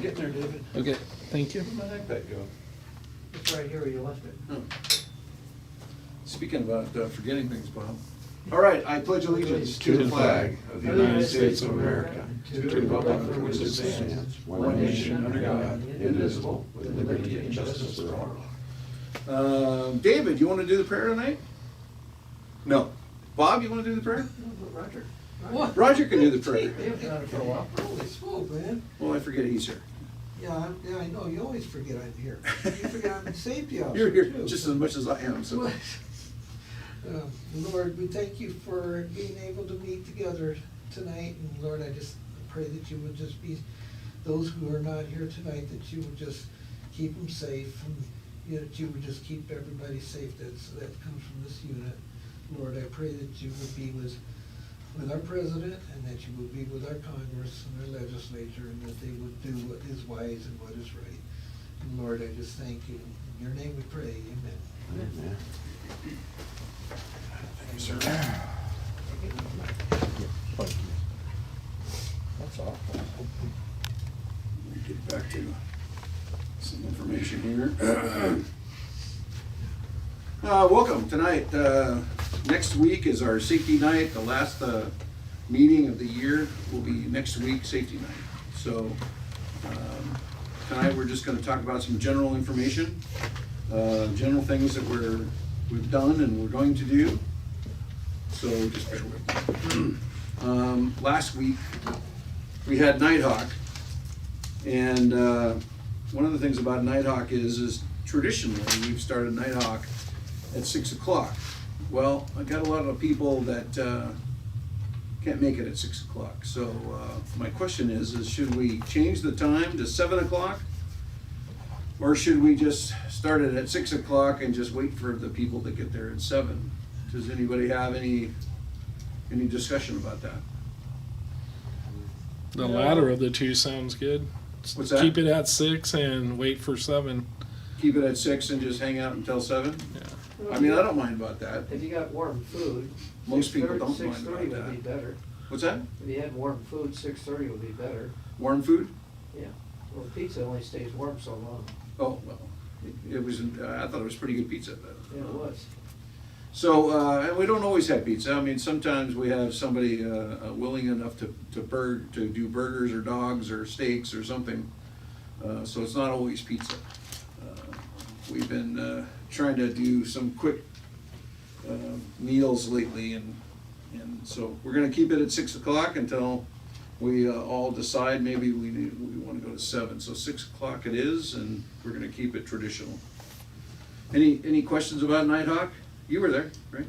Getting there, David. Okay, thank you. Where'd my iPad go? It's right here where you left it. Oh. Speaking about forgetting things, Bob. All right, I pledge allegiance to the flag of the United States of America, to the republic for which it stands, one nation under God, indivisible, with liberty and justice for all. David, you want to do the prayer tonight? No. Bob, you want to do the prayer? Roger. What? Roger can do the prayer. We haven't done it for a while. Holy smoke, man. Well, I forget he's here. Yeah, I know, you always forget I'm here. You forget I'm in safety officer You're here too. just as much as I am, so. Lord, we thank you for being able to meet together tonight, and Lord, I just pray that you would just be, those who are not here tonight, that you would just keep them safe, and that you would just keep everybody safe that comes from this unit. Lord, I pray that you would be with our president, and that you would be with our Congress and our legislature, and that they would do what is wise and what is right. And Lord, I just thank you. In your name we pray, amen. Amen. Thank you, sir. That's awful. Let me get back to some information here. Welcome tonight. Next week is our safety night. The last meeting of the year will be next week, safety night. So tonight we're just going to talk about some general information, general things that we've done and we're going to do. So just bear with me. Last week we had Nighthawk, and one of the things about Nighthawk is traditionally we've started Nighthawk at 6 o'clock. Well, I got a lot of people that can't make it at 6 o'clock. So my question is should we change the time to 7 o'clock? Or should we just start it at 6 o'clock and just wait for the people to get there at 7? Does anybody have any discussion about that? The latter of the two sounds good. What's that? Keep it at 6 and wait for 7. Keep it at 6 and just hang out until 7? Yeah. I mean, I don't mind about that. If you got warm food. Most people don't mind 6:30 about would that. be better. What's that? If you had warm food, 6:30 would be better. Warm food? Yeah. Well, pizza only stays warm so long. Oh, well, it was, I thought it was pretty good pizza. Yeah, it was. So, and we don't always have pizza. I mean, sometimes we have somebody willing enough to do burgers or dogs or steaks or something. So it's not always pizza. We've been trying to do some quick meals lately, and so we're going to keep it at 6 o'clock until we all decide maybe we want to go to 7. So 6 o'clock it is, and we're going to keep it traditional. Any questions about Nighthawk? You were there, right?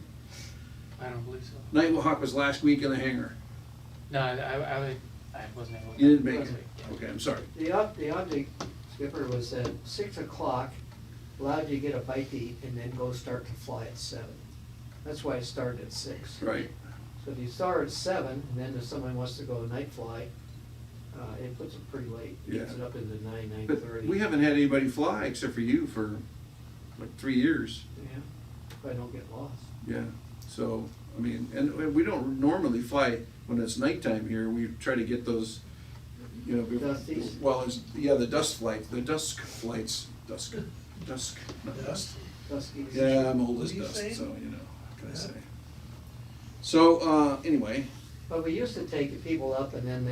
I don't believe so. Nighthawk was last week in the hangar. No, I wasn't able to. You didn't make it? Wasn't, yeah. Okay, I'm sorry. The object, Skipper, was at 6 o'clock, allowed you to get a bite to eat, and then go start to fly at 7. That's why it started at 6. Right. So if you start at 7, and then if somebody wants to go night fly, it puts it pretty late. Gets Yeah. it up into 9, But 9:30. we haven't had anybody fly except for you for like 3 years. Yeah, if I don't get lost. Yeah. So, I mean, and we don't normally fly when it's nighttime here. We try to get those, you know, Dusties? well, the dusk flights, the dusk flights, dusk, not dust. Duskies. Yeah, I'm old What as are you dust, saying? so, you know, what can I Yeah. say? So, anyway, But we used to take people up, and then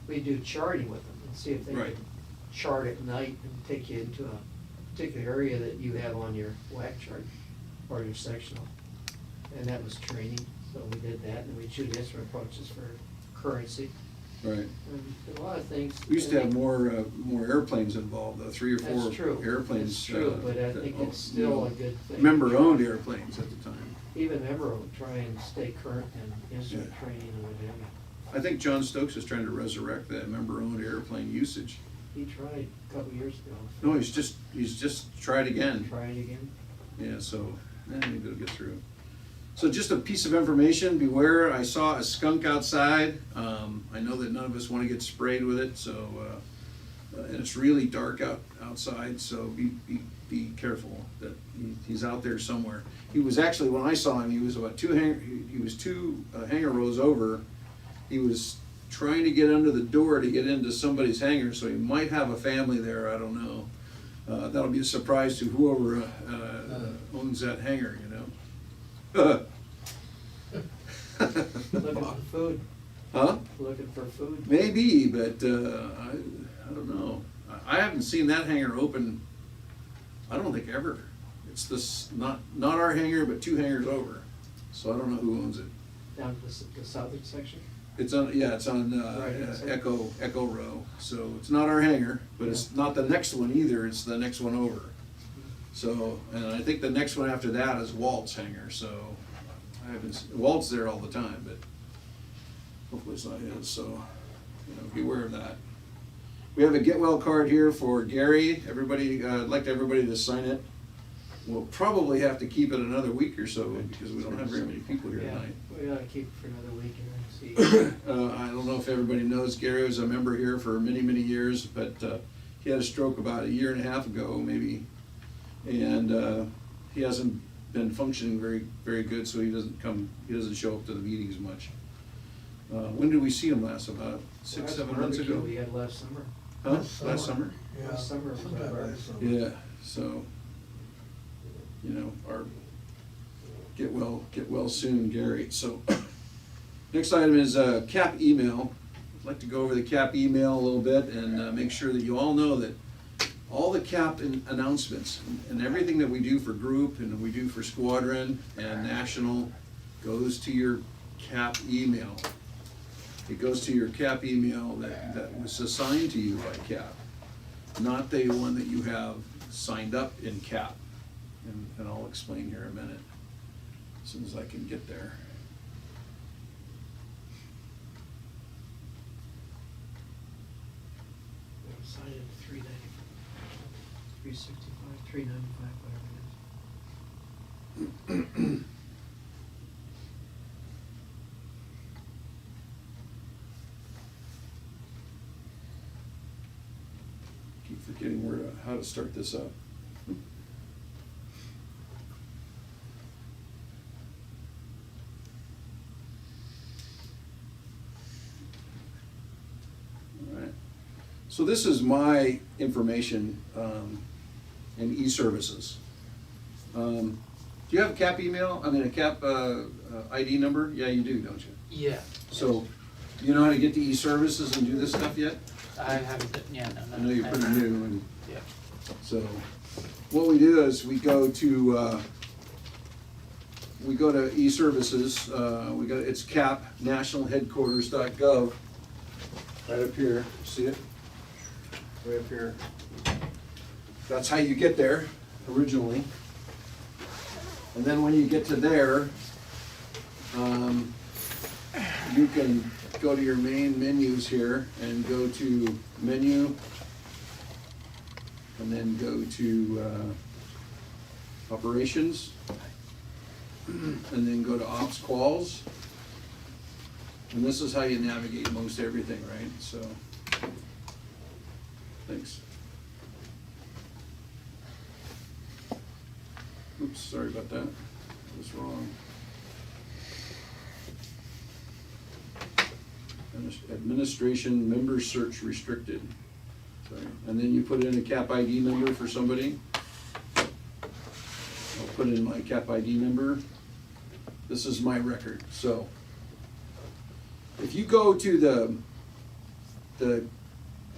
we'd do charting with them, and see if they Right. could chart at night and take you into a particular area that you have on your WAC chart, or your sectional. And that was training, so we did that, and we'd shoot instrument approaches for currency, right. and a lot of things. We used to have more airplanes involved, 3 or 4 That's true. airplanes. That's true, but I think it's still a good thing. Member-owned airplanes at the time. Even member would try and stay current in instrument Yeah. training and whatever. I think John Stokes is trying to resurrect that member-owned airplane usage. He tried a couple years ago. No, he's just tried again. Try it again. Yeah, so, maybe it'll get through. So just a piece of information, beware, I saw a skunk outside. I know that none of us want to get sprayed with it, so, and it's really dark outside, so be careful that he's out there somewhere. He was actually, when I saw him, he was about two hangar rows over. He was trying to get under the door to get into somebody's hangar, so he might have a family there, I don't know. That'll be a surprise to whoever owns that hangar, you know? Looking for food, Huh? looking for food. Maybe, but I don't know. I haven't seen that hangar open, I don't think ever. It's this, not our hangar, but 2 hangars over. So I don't know who owns it. Down to the southern section? It's on, yeah, it's on Right, that's it. Echo Row. So it's not our hangar, but it's not the next one either, it's the next one over. So, and I think the next one after that is Walt's hangar, so I haven't, Walt's there all the time, but hopefully it's not his, so, you know, beware of that. We have a get well card here for Gary. Everybody, I'd like everybody to sign it. We'll probably have to keep it another week or so because we don't have very many people here Yeah, tonight. we ought to keep it for another week and then see. I don't know if everybody knows, Gary was a member here for many, many years, but he had a stroke about 1.5 years ago, maybe. And he hasn't been functioning very, very good, so he doesn't show up to the meetings much. When did we see him last? About 6, 7 months ago? We had last summer. Huh? Last summer? Yeah, Last summer was sometime our- last summer. Yeah, so, you know, our get well soon, Gary. So, next item is CAP email. I'd like to go over the CAP email a little bit and make sure that you all know that all the CAP announcements and everything that we do for group and we do for squadron and national goes to your CAP email. It goes to your CAP email that was assigned to you by CAP, not the one that you have signed up in CAP. And I'll explain here in a minute, as soon as I can get there. We decided 395, 365, 395, whatever it is. Keep forgetting how to start this up. All right. So this is my information in e-services. Do you have a CAP email? I mean, a CAP ID number? Yeah, you do, don't you? Yeah. So, do you know how to get to e-services and do this stuff yet? I haven't, yeah, no. I know you're pretty new, and Yeah. so what we do is we go to e-services. It's CAP nationalheadquarters.gov. Right up here, see it? Right up here. That's how you get there originally. And then when you get to there, you can go to your main menus here and go to menu, and then go to operations, and then go to ops quals. And this is how you navigate most everything, right? So, thanks. Oops, sorry about that. I was wrong. Administration member search restricted. Sorry. And then you put in a CAP ID number for somebody. I'll put in my CAP ID number. This is my record. So if you go to the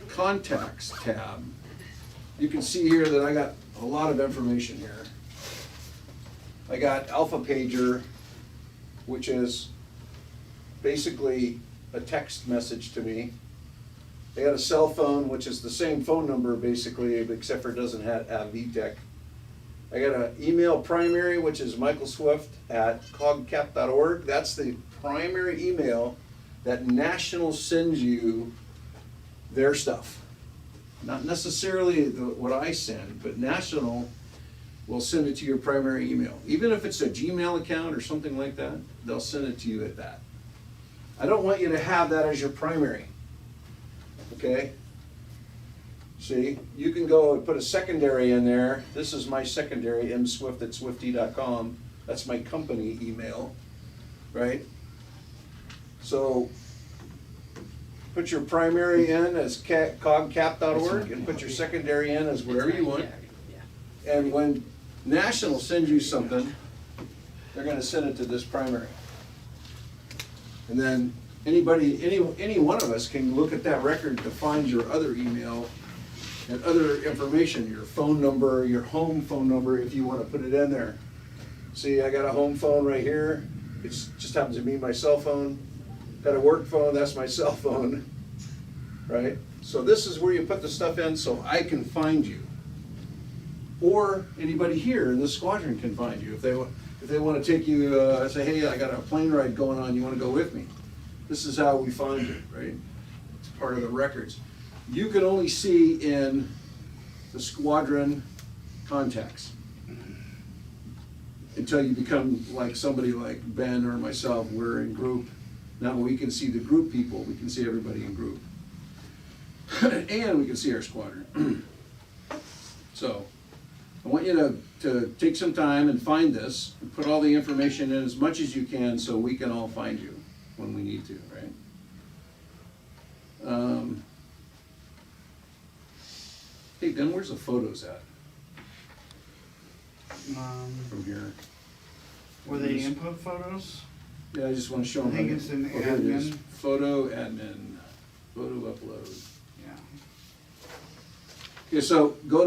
contacts tab, you can see here that I got a lot of information here. I got Alpha Pager, which is basically a text message to me. They got a cell phone, which is the same phone number basically, except for it doesn't have VTech. I got an email primary, which is michaelswift@cogcap.org. That's the primary email that National sends you their stuff. Not necessarily what I send, but National will send it to your primary email. Even if it's a Gmail account or something like that, they'll send it to you at that. I don't want you to have that as your primary, okay? See, you can go and put a secondary in there. This is my secondary, mswift@swifty.com. That's my company email, right? So put your primary in as cogcap.org and put your secondary in as wherever you want. And when National sends you something, they're gonna send it to this primary. And then anybody, any one of us can look at that record to find your other email and other information, your phone number, your home phone number, if you wanna put it in there. See, I got a home phone right here. It just happens to be my cell phone. Got a work phone, that's my cell phone, right? So this is where you put the stuff in so I can find you. Or anybody here in the squadron can find you. If they want to take you, say, hey, I got a plane ride going on, you want to go with me? This is how we find you, right? It's part of the records. You can only see in the squadron contacts until you become like somebody like Ben or myself. We're in group. Now we can see the group people, we can see everybody in group. And we can see our squadron. So, I want you to take some time and find this, and put all the information in as much as you can so we can all find you when we need to, right? Hey, Ben, where's the photos at from here? Were they input photos? Yeah, I just want to show them. I think it's in here it is. admin. Photo admin, photo upload. Yeah. Okay, so go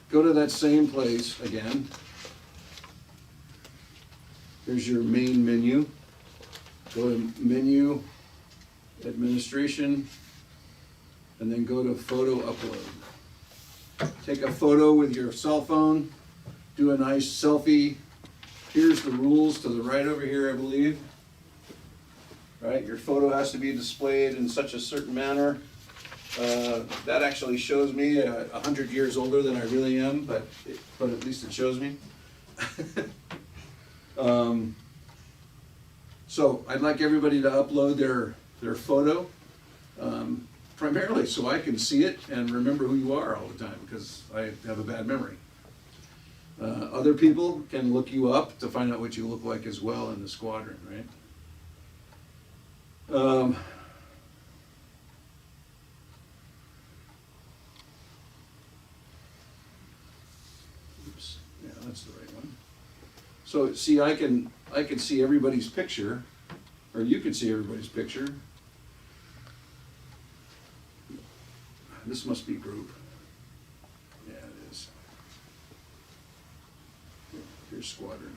to that same place again. Here's your main menu. Go to menu, administration, and then go to photo upload. Take a photo with your cell phone, do a nice selfie. Here's the rules to the right over here, I believe. Right, your photo has to be displayed in such a certain manner. That actually shows me 100 years older than I really am, but at least it shows me. So I'd like everybody to upload their photo, primarily so I can see it and remember who you are all the time, because I have a bad memory. Other people can look you up to find out what you look like as well in the squadron, right? Oops, yeah, that's the right one. So see, I can see everybody's picture, or you can see everybody's picture. This must be group. Yeah, it is. Here's squadron.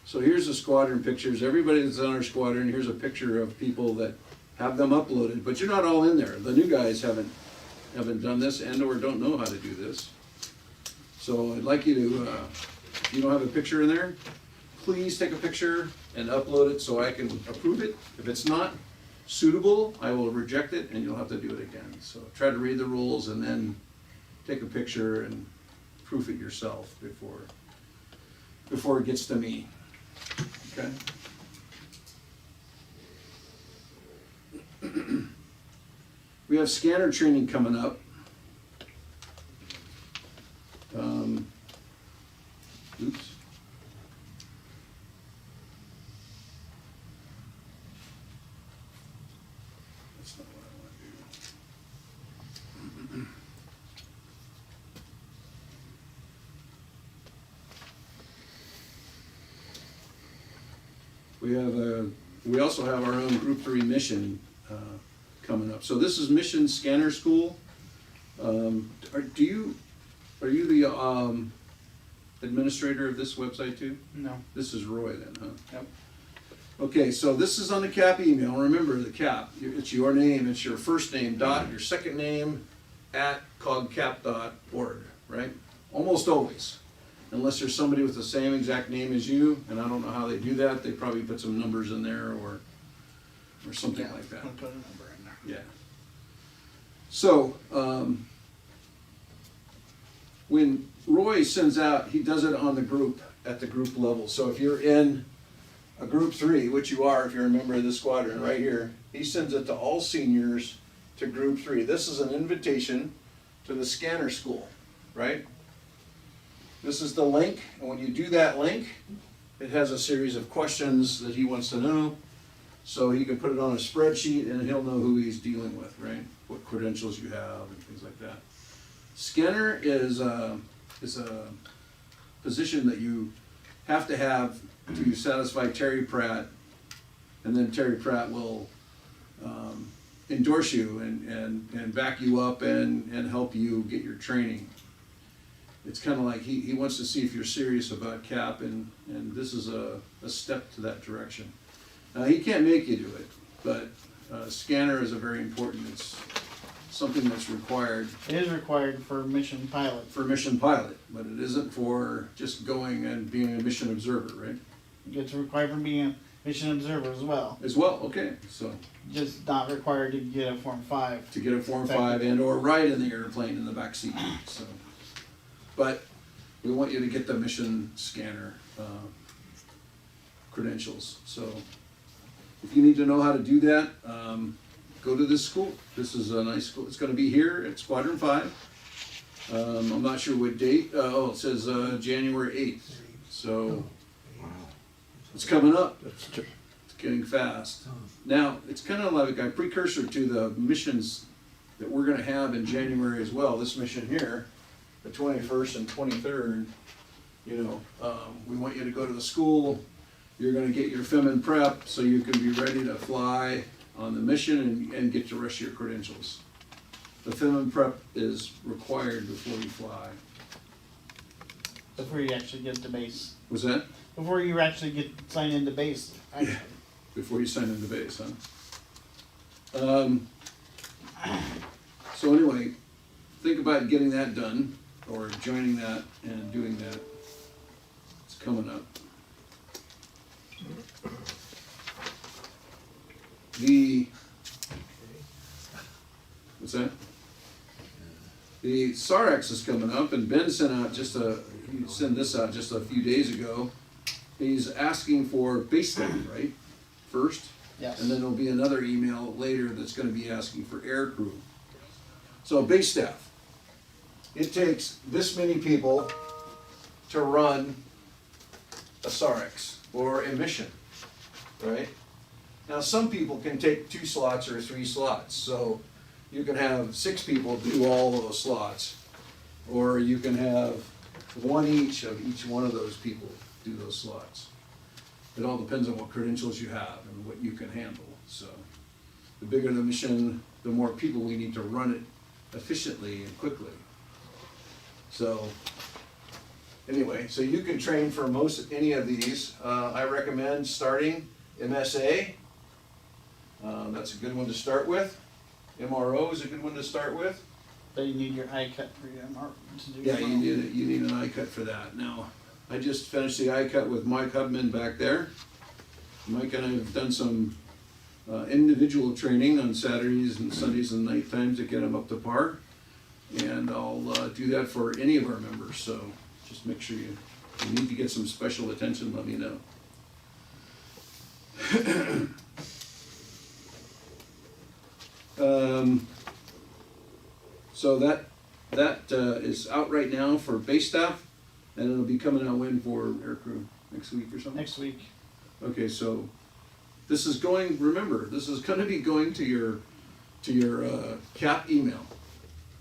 So here's the squadron pictures. Everybody that's on our squadron, here's a picture of people that have them uploaded, but you're not all in there. The new guys haven't done this and or don't know how to do this. So I'd like you to, if you don't have a picture in there, please take a picture and upload it so I can approve it. If it's not suitable, I will reject it and you'll have to do it again. So try to read the rules and then take a picture and proof it yourself before it gets to me. Okay? We have scanner training coming up. Oops. That's not what I want to do. We also have our own Group 3 mission coming up. So this is Mission Scanner School. Are you the administrator of this website too? No. This is Roy then, huh? Yep. Okay, so this is on the CAP email. Remember the CAP. It's your name, it's your first name, dot, your second name, at cogcap.org, right? Almost always. Unless there's somebody with the same exact name as you, and I don't know how they do that. They probably put some numbers in there or something like that. I'll put a number in there. Yeah. So, when Roy sends out, he does it on the group, at the group level. So if you're in a Group 3, which you are if you're a member of the squadron right here, he sends it to all seniors to Group 3. This is an invitation to the scanner school, right? This is the link, and when you do that link, it has a series of questions that he wants to know. So he can put it on a spreadsheet and he'll know who he's dealing with, right? What credentials you have and things like that. Scanner is a position that you have to satisfy Terry Pratt, and then Terry Pratt will endorse you and back you up and help you get your training. It's kind of like he wants to see if you're serious about CAP, and this is a step to that direction. He can't make you do it, but scanner is a very important, it's something that's required It is required for mission pilot. for mission pilot, but it isn't for just going and being a mission observer, right? It's required for being a mission observer as well. As well, okay, so Just not required to get a Form 5. to get a Form 5 and or ride in the airplane in the back seat, so. But we want you to get the mission scanner credentials, so if you need to know how to do that, go to this school. This is a nice school. It's gonna be here at Squadron 5. I'm not sure what date. It says January 8th. So it's coming up. It's getting fast. Now, it's kind of like a precursor to the missions that we're gonna have in January as well. This mission here, the 21st and 23rd, we want you to go to the school. You're gonna get your FEMIN prep so you can be ready to fly on the mission and get the rest of your credentials. The FEMIN prep is required before you fly. Before you actually get to base. Was that? Before you actually get signed into base. Yeah. Before you sign into base, huh? So anyway, think about getting that done, or joining that and doing that. It's coming up. What's that? The SARX is coming up, and Ben sent this out just a few days ago. He's asking for base staff, right? First, Yes. and then there'll be another email later that's gonna be asking for air crew. So base staff. It takes this many people to run a SARX or a mission, right? Now, some people can take 2 slots or 3 slots, so you can have 6 people do all of those slots, or you can have 1 each of each one of those people do those slots. It all depends on what credentials you have and what you can handle. So the bigger the mission, the more people we need to run it efficiently and quickly. So anyway, so you can train for any of these. I recommend starting MSA. That's a good one to start with. MRO is a good one to start with. But you need your eye cut for your MR to do Yeah, your you need an eye cut for that. Now, I just finished the eye cut with Mike Hubman back there. Mike and I have done some individual training on Saturdays and Sundays and night times to get them up to par. And I'll do that for any of our members, so just make sure you need to get some special attention, let me know. So that is out right now for base staff, and it'll be coming out when for aircrew next week or something? next week. Okay, so this is going, remember, this is gonna be going to your CAP email,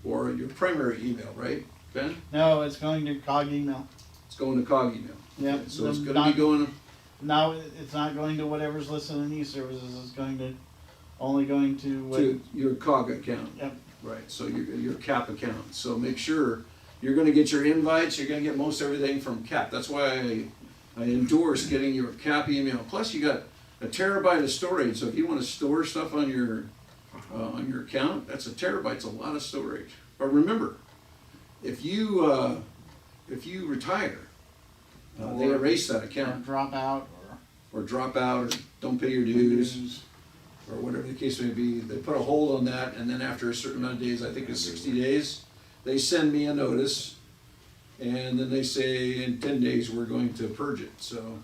or your primary email, right, Ben? No, it's going to COG email. It's going to COG email. Yep. Okay, so it's the gonna be going, Now it's not going to whatever's listed in e-services. It's going to only going to what. to your COG account. Yep. Right, so your CAP account. So make sure you're gonna get your invites, you're gonna get most everything from CAP. That's why I endorse getting your CAP email. Plus you got a terabyte of storage, so if you wanna store stuff on your account, that's a terabyte, it's a lot of storage. But remember, if you retire, they erase that Or account, drop out or drop out, or don't pay your dues, or whatever the case may be. They put a hold on that, and then after a certain amount of days, I think it's 60 days, they send me a notice, and then they say in 10 days we're going to purge it. So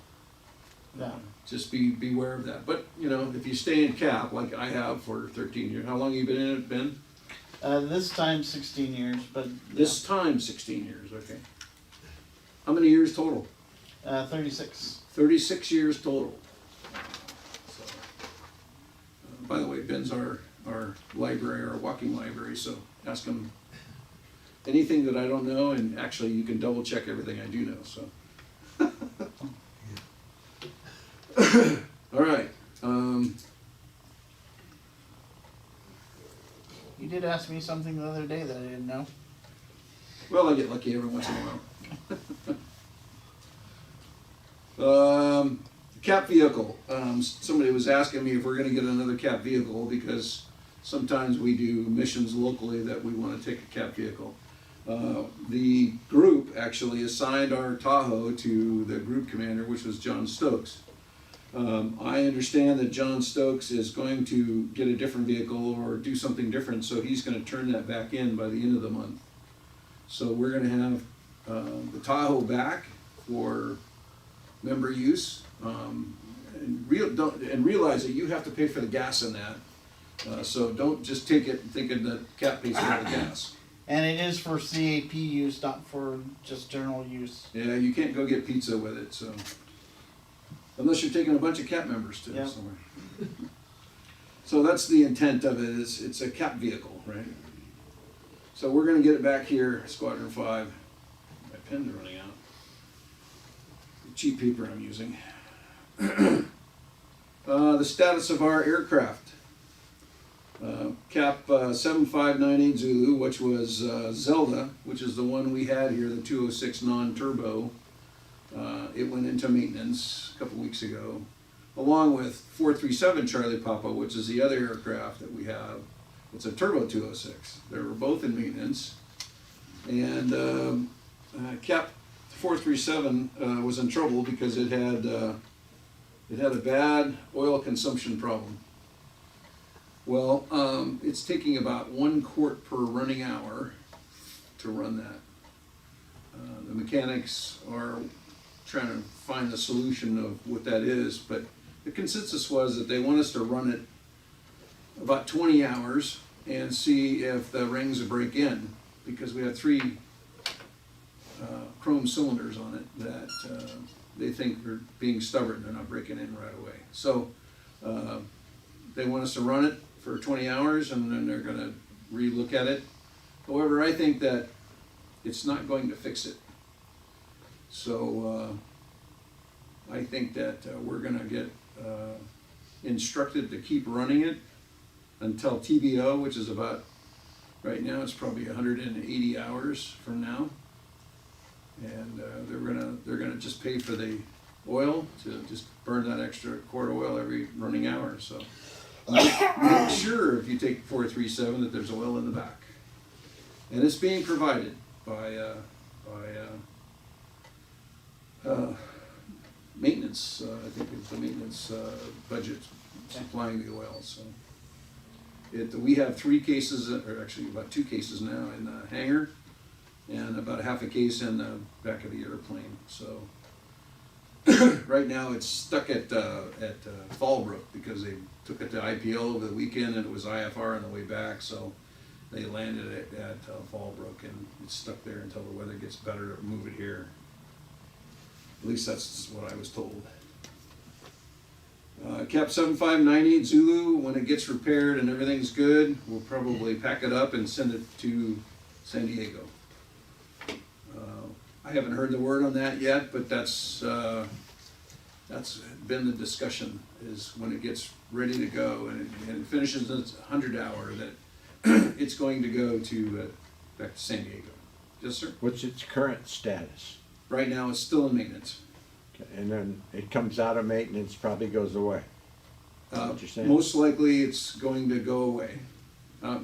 Yeah. just beware of that. But if you stay in CAP like I have for 13 years, how long have you been in it, Ben? This time 16 years, but This time 16 years. Okay. How many years total? 36. 36 years total. So, Ben's our library, our walking library, so ask him anything that I don't know, and actually you can double check everything I do know, so. All right, You did ask me something the other day that I didn't know. well, I get lucky every once in a while. Cap vehicle, somebody was asking me if we're gonna get another cap vehicle, because sometimes we do missions locally that we wanna take a cap vehicle. The group actually assigned our Tahoe to the group commander, which was John Stokes. I understand that John Stokes is going to get a different vehicle or do something different, so he's gonna turn that back in by the end of the month. So we're gonna have the Tahoe back for member use, and realize that you have to pay for the gas in that. So don't just take it thinking that cap pays for the gas. And it is for CAP use, not for just general use. Yeah, you can't go get pizza with it, so. Unless you're taking a bunch of cap members to Yep. somewhere. So that's the intent of it, is it's a cap vehicle, right? So we're gonna get it back here, Squadron 5. My pen's running out. The cheap paper I'm using. The status of our aircraft. Cap 7598 Zulu, which was Zelda, which is the one we had here, the 206 non-turbo. It went into maintenance a couple weeks ago, along with 437 Charlie Papa, which is the other aircraft that we have. It's a turbo 206. They were both in maintenance. And Cap 437 was in trouble because it had a bad oil consumption problem. Well, it's taking about 1 quart per running hour to run that. The mechanics are trying to find the solution of what that is, but the consensus was that they want us to run it about 20 hours and see if the rings will break in, because we have 3 chrome cylinders on it that they think are being stubborn, they're not breaking in right away. So they want us to run it for 20 hours and then they're gonna re-look at it. However, I think that it's not going to fix it. So I think that we're gonna get instructed to keep running it until TBO, which is about, right now it's probably 180 hours from now. And they're gonna just pay for the oil, to just burn that extra quart of oil every running hour. So make sure if you take 437 that there's oil in the back, and it's being provided by maintenance. I think it's the maintenance budget supplying the oil. So we have 3 cases, or actually about 2 cases now in the hangar, and about half a case in the back of the airplane. So right now it's stuck at Fallbrook because they took it to IPL over the weekend and it was IFR on the way back. So they landed it at Fallbrook and it's stuck there until the weather gets better to move it here. At least that's what I was told. Cap 7598 Zulu, when it gets repaired and everything's good, we'll probably pack it up and send it to San Diego. I haven't heard the word on that yet, but that's been the discussion, is when it gets ready to go and it finishes its 100 hour, that it's going to go to back to San Diego. Yes, sir? What's its current status? Right now, it's still in maintenance. Okay, and then it comes out of maintenance, probably goes away. Is that what you're saying? Most likely, it's going to go away.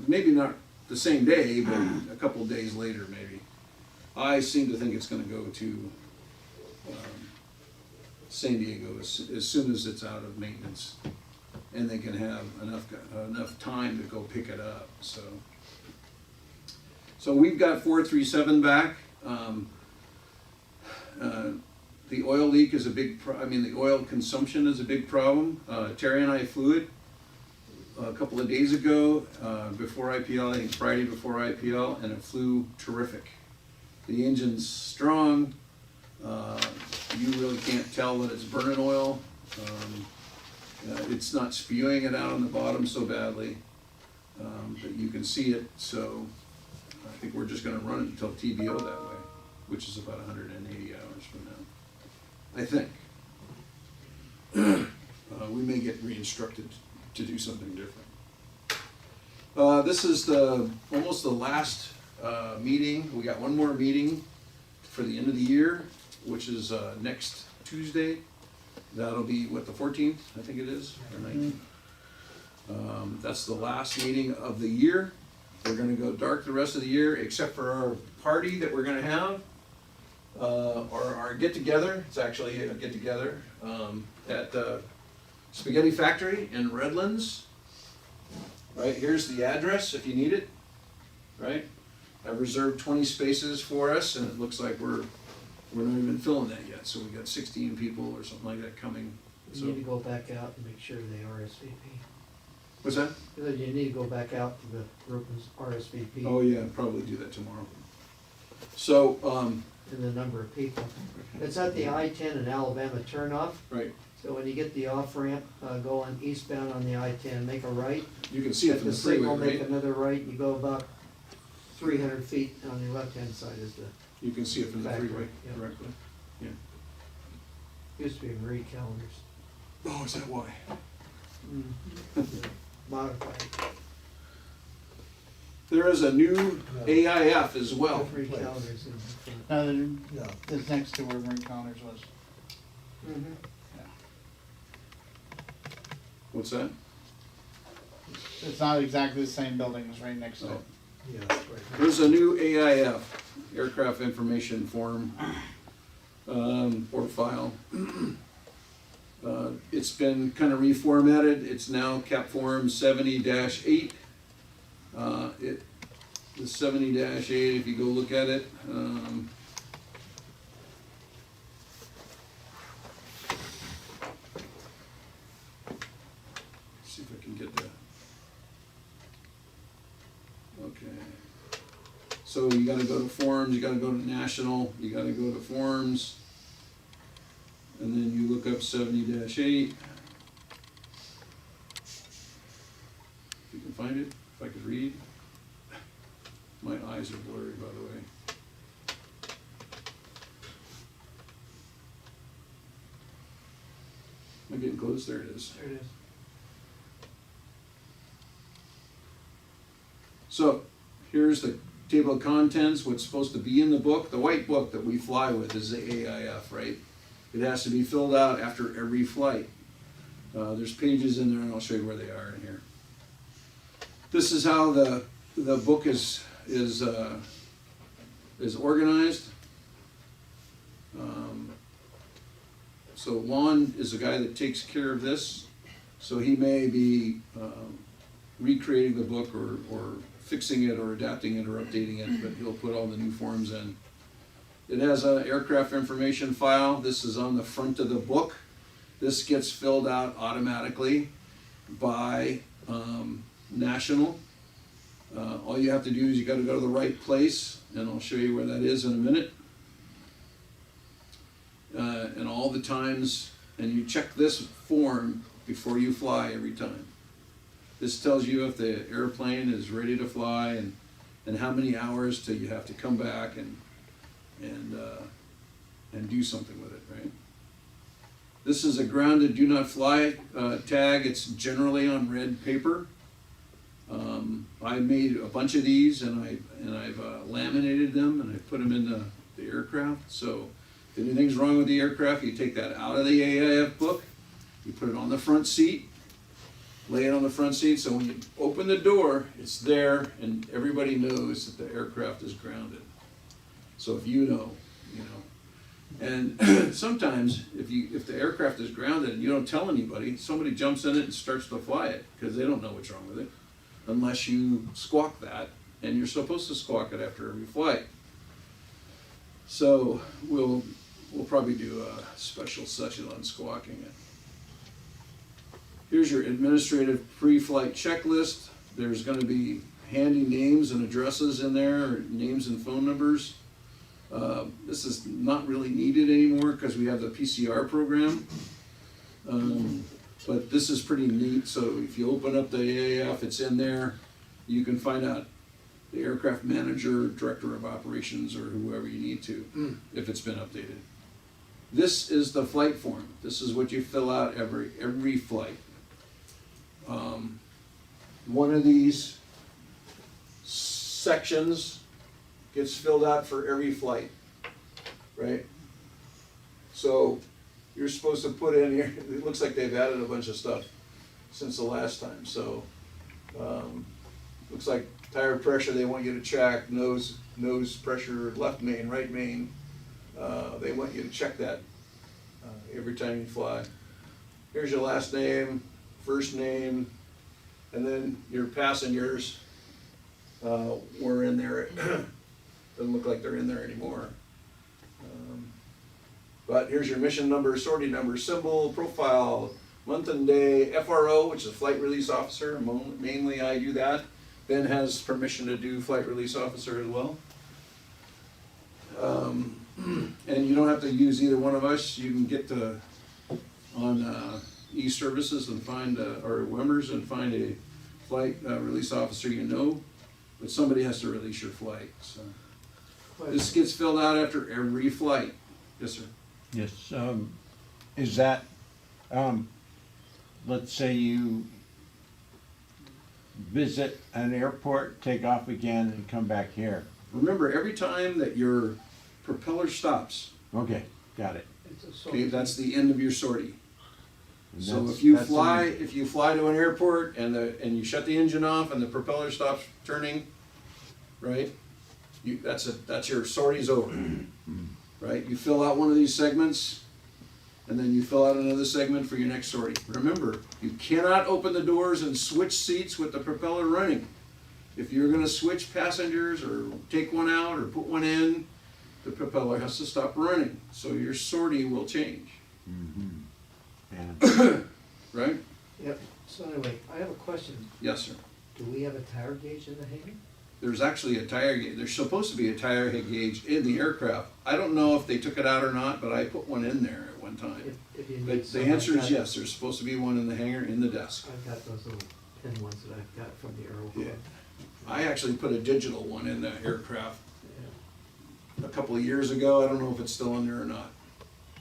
Maybe not the same day, but a couple of days later, maybe. I seem to think it's going to go to San Diego as soon as it's out of maintenance, and they can have enough time to go pick it up. So we've got 437 back. The oil leak is a big the oil consumption is a big problem. Terry and I flew it a couple of days ago before IPL, I think Friday before IPL, and it flew terrific. The engine's strong. You really can't tell that it's burning oil. It's not spewing it out on the bottom so badly that you can see it, so I think we're just gonna run it until TBO that way, which is about 180 hours from now, I think. We may get re-instructed to do something different. This is almost the last meeting. We got one more meeting for the end of the year, which is next Tuesday. That'll be, what, the 14th, I think it is, or 19th. That's the last meeting of the year. We're gonna go dark the rest of the year, except for our party that we're gonna have, or our get-together. It's actually a get-together at the Spaghetti Factory in Redlands. Right, here's the address if you need it, right? I've reserved 20 spaces for us, and it looks like we're not even filling that yet, so we got 16 people or something like that coming. You need to go back out and make sure they RSVP. What's that? You need to go back out to the group and RSVP. Oh, yeah, probably do that tomorrow. So, And the number of people. It's at the I-10 in Alabama turnoff. right, So when you get the off-ramp, going eastbound on the I-10, make a right. you can see it At from the the freeway, signal, make right? another right, you go about 300 feet on the left-hand side is the, You can see it from the Factory, freeway yeah. directly. Yeah. used to be Marie calendars. Oh, is that why? Modified. There is a new AIF as well. Marie calendars in front. No, Yeah. it's next to where Marie Connors was. Mm-hmm. What's that? It's not exactly the same building, it's right next to Oh. it. Yeah, that's right. There's a new AIF, Aircraft Information Form, or file. It's been kind of reformatted. It's now Cap Form 70-8. The 70-8, if you go look at it, see if I can get that. Okay. So you gotta go to forms, you gotta go to national, you gotta go to forms, and then you look up 70-8. If you can find it, if I could read. My eyes are blurry, by the way. Am I getting close? There it is. There it is. So, here's the table of contents, what's supposed to be in the book. The white book that we fly with is the AIF, right? It has to be filled out after every flight. There's pages in there, and I'll show you where they are in here. This is how the book is organized. So Lon is the guy that takes care of this. So he may be recreating the book or fixing it or adapting it or updating it, but he'll put all the new forms in. It has an aircraft information file. This is on the front of the book. This gets filled out automatically by National. All you have to do is you got to go to the right place, and I'll show you where that is in a minute. And all the times, and you check this form before you fly every time. This tells you if the airplane is ready to fly and how many hours till you have to come back and do something with it, right? This is a grounded do not fly tag. It's generally on red paper. I made a bunch of these and I've laminated them and I put them in the aircraft. So if anything's wrong with the aircraft, you take that out of the AIF book, you put it on the front seat, lay it on the front seat, so when you open the door, it's there and everybody knows that the aircraft is grounded. So if you know, you know. And sometimes if the aircraft is grounded and you don't tell anybody, somebody jumps in it and starts to fly it because they don't know what's wrong with it, unless you squawk that, and you're supposed to squawk it after every flight. So we'll probably do a special session on squawking it. Here's your administrative pre-flight checklist. There's going to be handy names and addresses in there, or names and phone numbers. This is not really needed anymore because we have the PCR program. But this is pretty neat, so if you open up the AAF, it's in there. You can find out the aircraft manager, director of operations, or whoever you need to, if it's been updated. This is the flight form. This is what you fill out every flight. One of these sections gets filled out for every flight, right? So you're supposed to put in here, it looks like they've added a bunch of stuff since the last time. So looks like tire pressure they want you to check, nose pressure, left main, right main. They want you to check that every time you fly. Here's your last name, first name, and then your passengers were in there. Doesn't look like they're in there anymore. But here's your mission number, sortie number, symbol, profile, month and day, FRO, which is flight release officer. Mainly I do that. Ben has permission to do flight release officer as well. And you don't have to use either one of us. You can get on e-services and find, or Wimmers and find a flight release officer you know, but somebody has to release your flight. So this gets filled out after every flight. Yes, sir. Yes, is that, let's say you visit an airport, take off again, and come back here. Remember, every time that your propeller stops, Okay, got it. okay, that's the end of your sortie. And So that's- if you that's fly, in- if you fly to an airport and you shut the engine off and the propeller stops turning, right? That's your sortie's over, right? You fill out one of these segments, and then you fill out another segment for your next sortie. Remember, you cannot open the doors and switch seats with the propeller running. If you're gonna switch passengers or take one out or put one in, the propeller has to stop running, so your sortie will change, Yeah. right? Yep, so anyway, I have a question. Yes, sir. Do we have a tire gauge in the hangar? There's actually a tire gauge, there's supposed to be a tire gauge in the aircraft. I don't know if they took it out or not, but I put one in there at one time. If you need But some, the answer I've is got- yes, there's supposed to be one in the hangar, in the desk. I've got those little pin ones that I've got from the Aero Club. Yeah. I actually put a digital one in the aircraft Yeah. a couple of years ago, I don't know if it's still in there or not.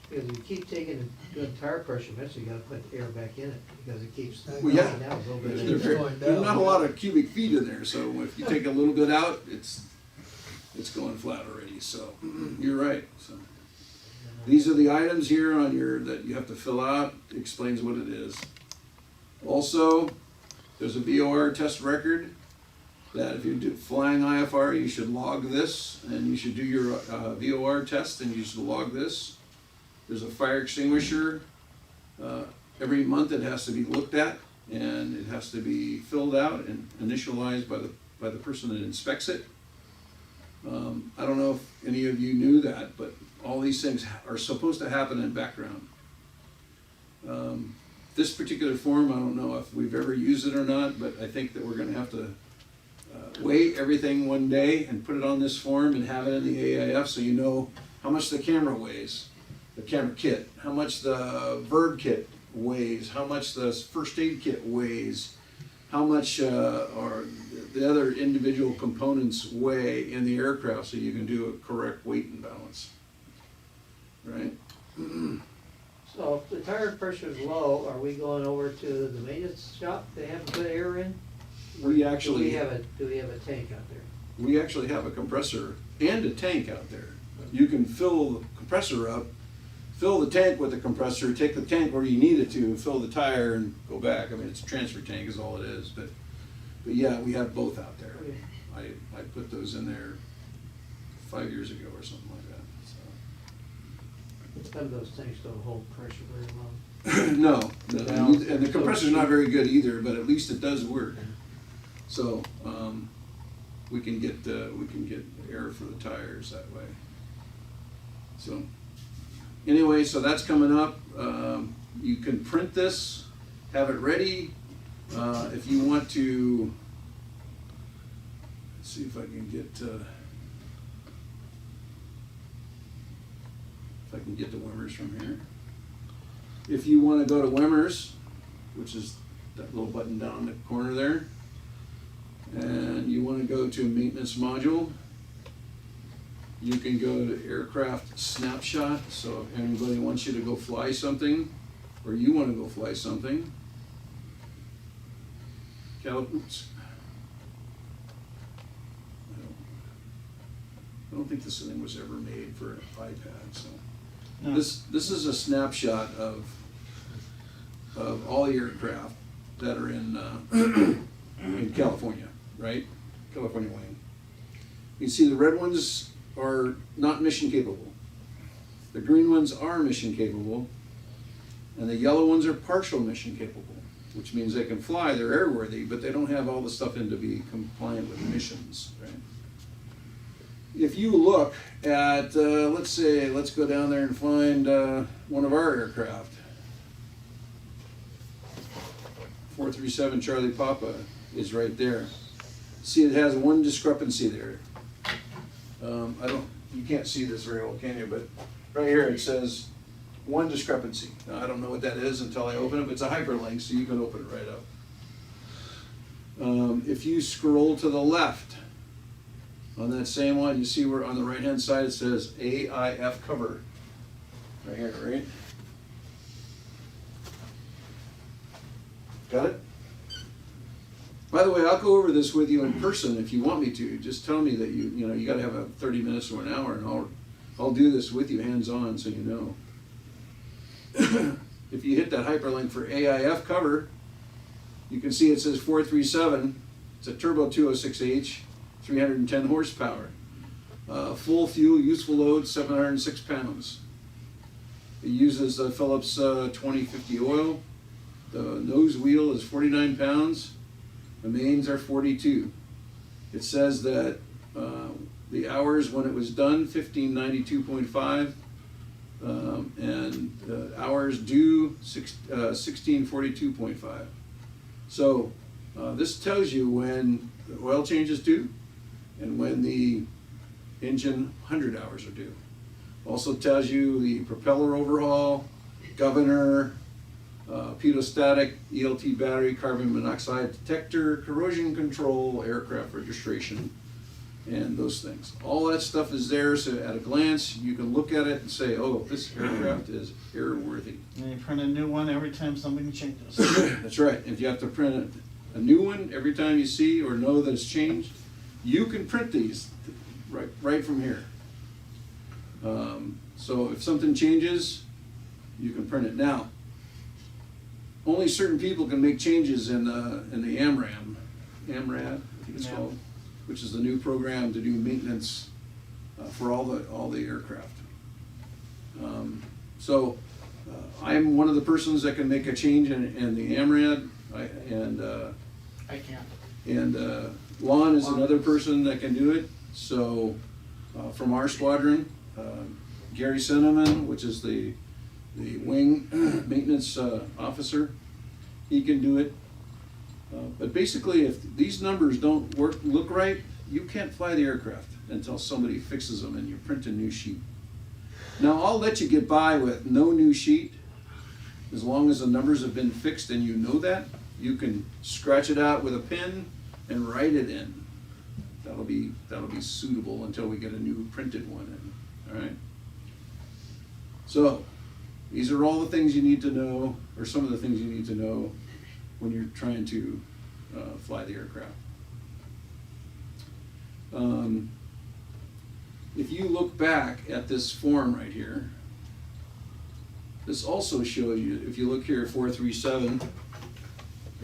Because if you keep taking and doing tire pressure, eventually you gotta put the air back in it, because it keeps Well, going yeah. down a little bit. Keeps going There's down, not a yeah. lot of cubic feet in there, so if you take a little bit out, it's going flat already, so, you're right, so. These are the items here on that you have to fill out, explains what it is. Also, there's a VOR test record, that if you're flying IFR, you should log this, and you should do your VOR test, and you should log this. There's a fire extinguisher. Every month it has to be looked at, and it has to be filled out and initialized by the person that inspects it. I don't know if any of you knew that, but all these things are supposed to happen in background. This particular form, I don't know if we've ever used it or not, but I think that we're gonna have to weigh everything one day and put it on this form and have it in the AIF, so you know how much the camera weighs, the camera kit, how much the bird kit weighs, how much the first aid kit weighs, how much or the other individual components weigh in the aircraft, so you can do a correct weight and balance, right? So if the tire pressure is low, are we going over to the maintenance shop? They have good air in? We actually, Do we have a tank out there? we actually have a compressor and a tank out there. You can fill the compressor up, fill the tank with the compressor, take the tank where you need it to, fill the tire and go back. I mean, it's a transfer tank is all it is, but yeah, we have both out there. Okay. I put those in there 5 years ago or something like that, so. Some of those tanks don't hold pressure very long. No, and the compressor's not very good either, but at least it does work. So, we can get air for the tires that way. So, anyway, so that's coming up. You can print this, have it ready. If you want to, let's see if I can get, if I can get the Wimmers from here. If you want to go to Wimmers, which is that little button down in the corner there. And you want to go to maintenance module. You can go to aircraft snapshot, so if anybody wants you to go fly something, or you want to go fly something. Oops. I don't think this thing was ever made for an iPad, so. No. This is a snapshot of all the aircraft that are in California, right? California wing. You can see the red ones are not mission capable. The green ones are mission capable, and the yellow ones are partial mission capable, which means they can fly, they're airworthy, but they don't have all the stuff in to be compliant with missions, right? If you look at, let's go down there and find one of our aircraft. 437 Charlie Papa is right there. See, it has one discrepancy there. You can't see this very well, can you? But right here it says one discrepancy. Now, I don't know what that is until I open it, but it's a hyperlink, so you can open it right up. If you scroll to the left, on that same one, you see where on the right-hand side it says AIF cover. Right here, right? Got it? By the way, I'll go over this with you in person if you want me to. Just tell me that you got to have a 30 minutes or an hour, and I'll do this with you hands-on so you know. If you hit that hyperlink for AIF cover, you can see it says 437. It's a turbo 206H. 310 horsepower. Full fuel, useful load, 706 pounds. It uses Phillips 2050 oil. The nose wheel is 49 pounds. The mains are 42. It says that the hours when it was done, 1592.5, and hours due, 1642.5. So this tells you when the oil change is due, and when the engine 100 hours are due. Also tells you the propeller overhaul, governor, pedostatic, ELT battery, carbon monoxide detector, corrosion control, aircraft registration, and those things. All that stuff is there, so at a glance you can look at it and say, oh, this aircraft is airworthy. And you print a new one every time something changes. That's right. If you have to print a new one every time you see or know that it's changed, you can print these right from here. So if something changes, you can print it. Now, only certain people can make changes in the AMRAD, I think it's called, which is the new program to do maintenance for all the aircraft. I'm one of the persons that can make a change in the AMRAD, I can't. and Lon is another person that can do it. So from our squadron, Gary Cinnamon, which is the wing maintenance officer, he can do it. But basically, if these numbers don't look right, you can't fly the aircraft until somebody fixes them and you print a new sheet. Now, I'll let you get by with no new sheet, as long as the numbers have been fixed and you know that. You can scratch it out with a pen and write it in. That'll be suitable until we get a new printed one in. All right. So these are all the things you need to know, or some of the things you need to know when you're trying to fly the aircraft. If you look back at this form right here, this also shows you, if you look here, 437,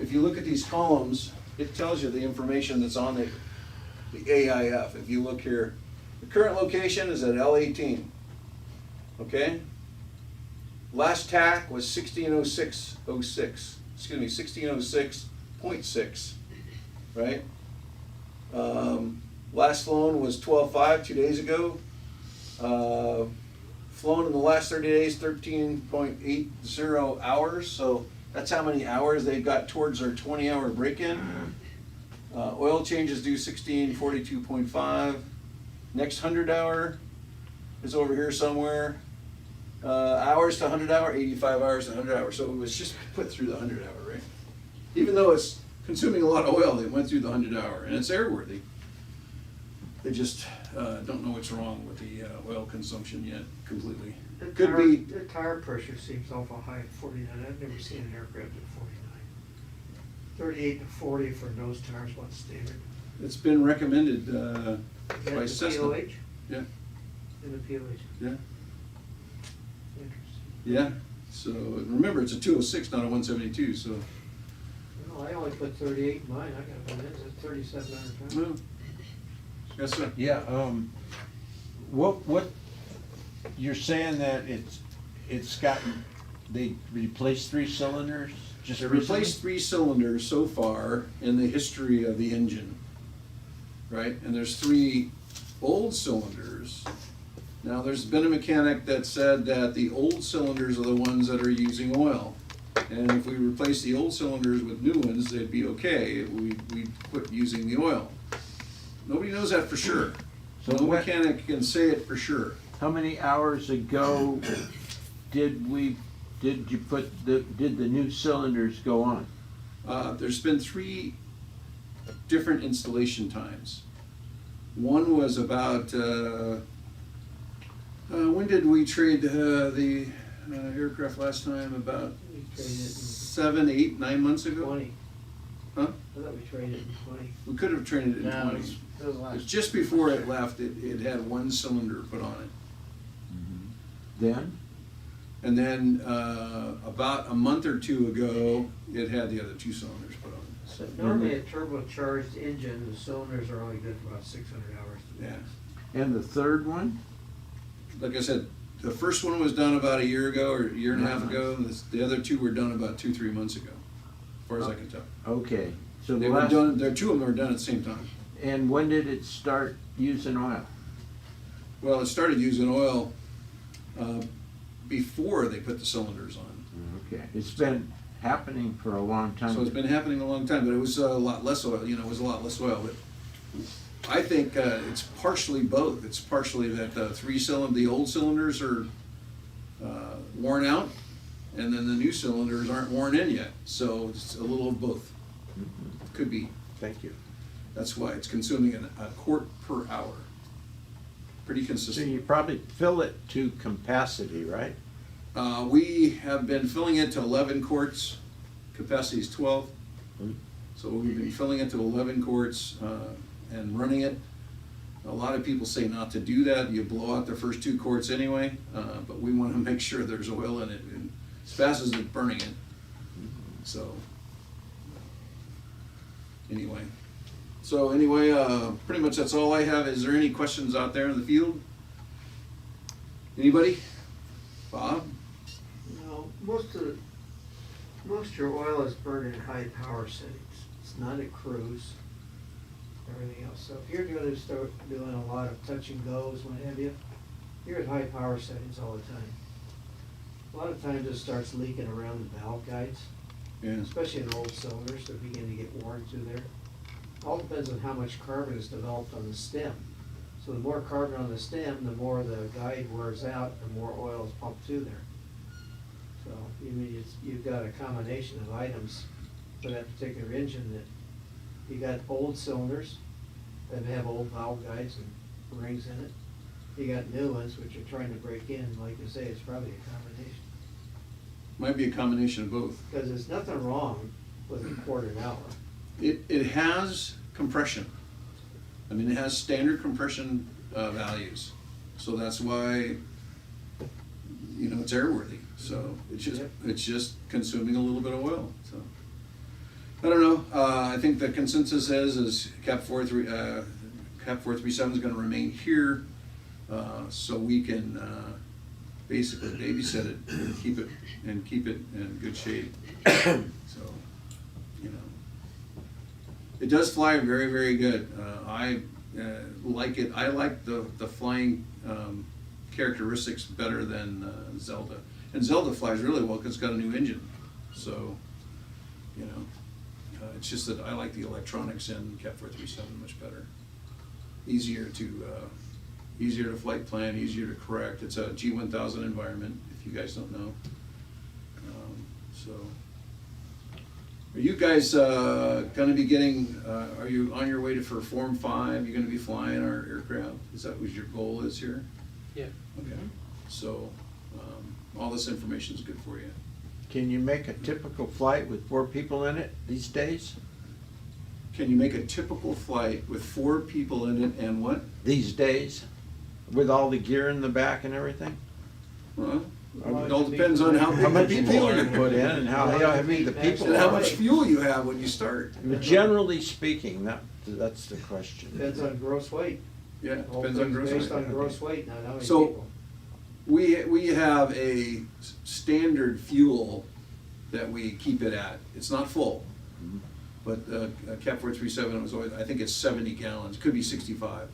if you look at these columns, it tells you the information that's on the AIF. If you look here, the current location is at L18, okay? Last TAC was 1606.6, right? Last flown was 12.5 2 days ago. Flown in the last 30 days, 13.80 hours. So that's how many hours they've got towards their 20-hour break-in. Oil changes due 1642.5. Next 100 hour is over here somewhere. Hours to 100 hour, 85 hours to 100 hours. So it was just put through the 100 hour, right? Even though it's consuming a lot of oil, it went through the 100 hour, and it's airworthy. They just don't know what's wrong with the oil consumption yet completely. Could be. The tire pressure seems awful high at 49. I've never seen an aircraft at 49. 38 to 40 for nose tires, what's standard? It's been recommended Is that by the Cessna. POH? Yeah, In the POH. yeah, Interesting. yeah. So remember, it's a 206, not a 172. So Well, I only put 38 in mine. I got one. It's 3,700 pounds. well, yes, sir. Yeah, what, you're saying that it's gotten, they replaced 3 cylinders just They recently? replaced 3 cylinders so far in the history of the engine, right? And there's 3 old cylinders. Now, there's been a mechanic that said that the old cylinders are the ones that are using oil. And if we replace the old cylinders with new ones, they'd be okay. We'd quit using the oil. Nobody knows that for sure. So No what- mechanic can say it for sure. How many hours ago did the new cylinders go on? There's been 3 different installation times. One was about, when did we trade the aircraft last time? About We traded it 7, 8, 9 months in ago? 20. Huh? I thought we traded it in 20. We could have traded it in No, 20. it was It was last. just before it left, it had 1 cylinder put on it. Then? And then about a month or 2 ago, it had the other 2 cylinders put on it. So normally a turbocharged engine, the cylinders are only good for about 600 hours. Yeah. And the third one? Like I said, the first one was done about a year ago or a year and a half ago. And the other 2 were done about 2-3 months ago, as far as I can tell. Okay, so They the were last, done. There 2 of them were done at the same time. and when did it start using oil? Well, it started using oil before they put the cylinders on. Okay, it's been happening for a long time. So it's been happening a long time, but it was a lot less oil. You know, it was a lot less oil. But I think it's partially both. It's partially that the old cylinders are worn out, and then the new cylinders aren't worn in yet. So it's a little of both. Could be. Thank you. That's why it's consuming a quart per hour. Pretty So consistent. you probably fill it to capacity, right? We have been filling it to 11 quarts. Capacity is 12. So we've been filling it to 11 quarts and running it. A lot of people say not to do that. You blow out the first 2 quarts anyway, but we want to make sure there's oil in it and as fast as it's burning it. So anyway. Pretty much that's all I have. Is there any questions out there in the field? Anybody? Bob? No, most of your oil is burned in high power settings. It's not at cruise, everything else. So if you're going to start doing a lot of touch and goes, what have you, you're at high power settings all the time. A lot of times it starts leaking around the valve guides, Yeah. especially in old cylinders that begin to get worn through there. All depends on how much carbon is developed on the stem. So the more carbon on the stem, the more the guide wears out, the more oil is pumped through there. So you've got a combination of items for that particular engine that you got old cylinders that have old valve guides and rings in it. You got new ones which are trying to break in. Like you say, it's probably a combination. Might be a combination of both. Because there's nothing wrong with a quart an hour. It has compression. I mean, it has standard compression values. So that's why, you know, it's airworthy. So it's just consuming a little bit of oil. So I don't know. I think the consensus is Cap 437 is going to remain here, so we can basically babysit it and keep it in good shape. So, you know, it does fly very, very good. I like it. I like the flying characteristics better than Zelda. And Zelda flies really well because it's got a new engine. So, you know, it's just that I like the electronics in Cap 437 much better. Easier to easier to flight plan, easier to correct. It's a G1000 environment, if you guys don't know. So, are you guys gonna be getting, are you on your way for Form 5? You're gonna be flying our aircraft? Is that what your goal is here? Yeah. Okay, so, all this information is good for you. Can you make a typical flight with 4 people in it these days? Can you make a typical flight with 4 people in it and what? These days? With all the gear in the back and everything? Well, it all depends on how How much big the fuel people you are. put in and how heavy the people And how are. much fuel you have when you start. But generally speaking, that's the question. Depends on gross weight. Yeah, Whole depends on thing's gross based weight. on gross weight, not how many So- people. We have a standard fuel that we keep it at. It's not full. But Cap 437 was always, I think it's 70 gallons, could be 65,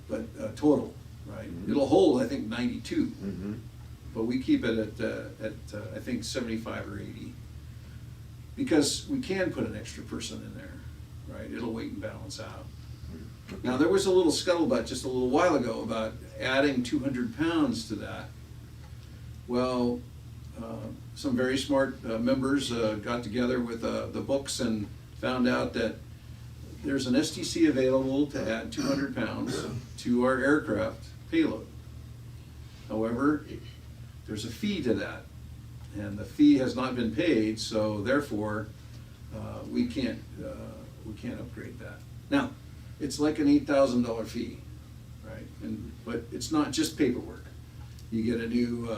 but total, right? It'll hold, I think, 92. Mhm. But we keep it at I think 75 or 80. Because we can put an extra person in there, right? It'll weight and balance out. Now, there was a little scuttlebutt just a little while ago about adding 200 pounds to that. Well, some very smart members got together with the books and found out that there's an STC available to add 200 pounds to our aircraft payload. However, there's a fee to that, and the fee has not been paid, so therefore, we can't upgrade that. Now, it's like an $8,000 fee, right? But it's not just paperwork. You get a new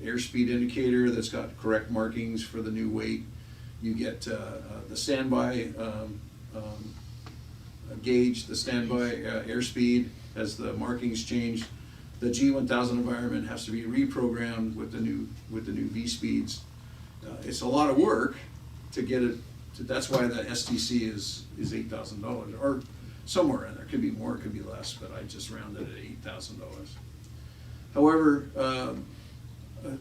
airspeed indicator that's got correct markings for the new weight. You get the standby gauge, the standby airspeed as the markings change. The G1000 environment has to be reprogrammed with the new V speeds. It's a lot of work to get it. That's why the STC is $8,000 or somewhere in there. It could be more, it could be less, but I just rounded it at $8,000. However,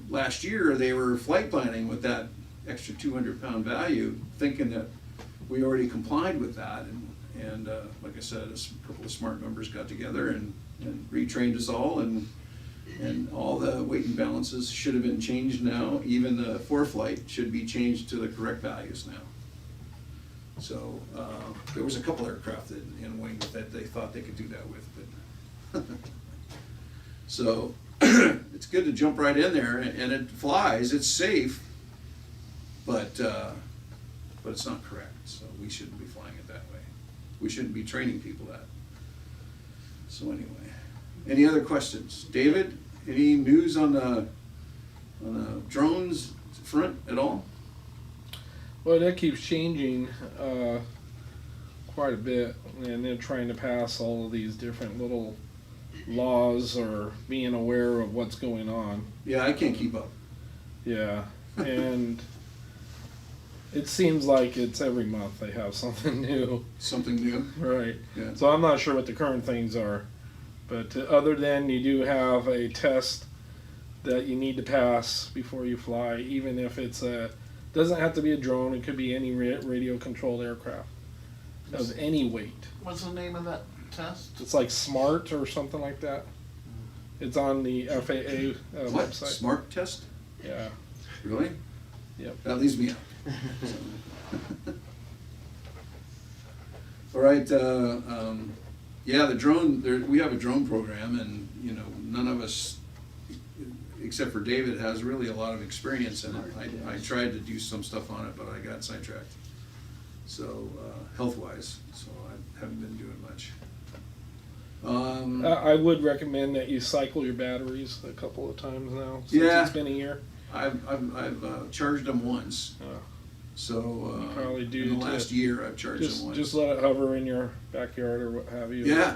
last year they were flight planning with that extra 200-pound value, thinking that we already complied with that, and like I said, a couple of smart members got together and retrained us all, and all the weight and balances should have been changed now. Even the flight should be changed to the correct values now. So there was a couple aircraft in wing that they thought they could do that with, but so it's good to jump right in there, and it flies. It's safe, but it's not correct. So we shouldn't be flying it that way. We shouldn't be training people that. So anyway, any other questions? David, any news on the drones front at all? Well, that keeps changing quite a bit, and they're trying to pass all of these different little laws or being aware of what's going on. Yeah, I can't keep up. Yeah, and it seems like it's every month they have something new. Something new? Right. Yeah. So I'm not sure what the current things are, but other than you do have a test that you need to pass before you fly, even if it's doesn't have to be a drone, it could be any radio controlled aircraft of any weight. What's the name of that test? It's like SMART or something like that. It's on the FAA What, website. smart test? Yeah. Really? Yep. That leaves me out. All right, yeah, the drone, we have a drone program, and, you know, none of us, except for David, has really a lot of experience in it. I tried to do some stuff on it, but I got sidetracked. So, health-wise, so I haven't been doing much. I would recommend that you cycle your batteries a couple of times now, since Yeah. it's been a year. I've charged them once, so, You probably do in the too. last year, I've charged them once. Just let it hover in your backyard or what have you. Yeah,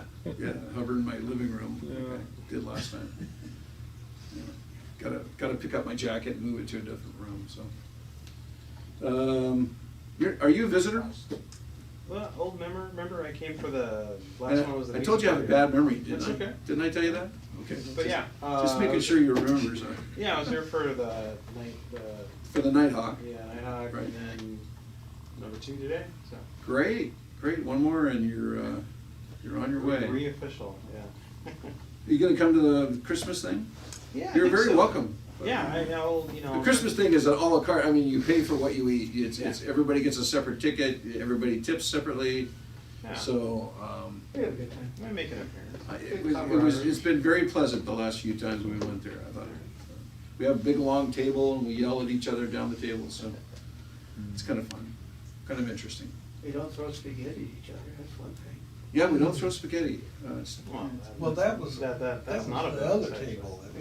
hover in my living room, Yeah. like I did last time. Yeah. Gotta pick up my jacket and move it to a different room, so. Are you a visitor? Well, old remember I came for the last one was the I told you I have a bad memory, didn't That's I? okay. Didn't I tell you that? Okay. But yeah, Just making sure you remember, so, Yeah, I was here for the night, for the Nighthawk. Nighthawk, Right. and then number 2 today. So Great, one more and you're on your way. Re-official, yeah. Are you gonna come to the Christmas thing? Yeah. I You're think very so. welcome. Yeah, I'll, The Christmas thing is an à la carte, I mean, you pay for what you eat, it's, Yeah. everybody gets a separate ticket, everybody tips separately, Yeah. so, We had a good time. I might make an appearance. it's been very pleasant the last few times we went there, I thought. We have a big long table and we yell at each other down the table, so it's kind of fun, kind of interesting. We don't throw spaghetti at each other, that's one thing. Yeah, we don't throw spaghetti. Well, that was, that's that not a was the bad other side. table that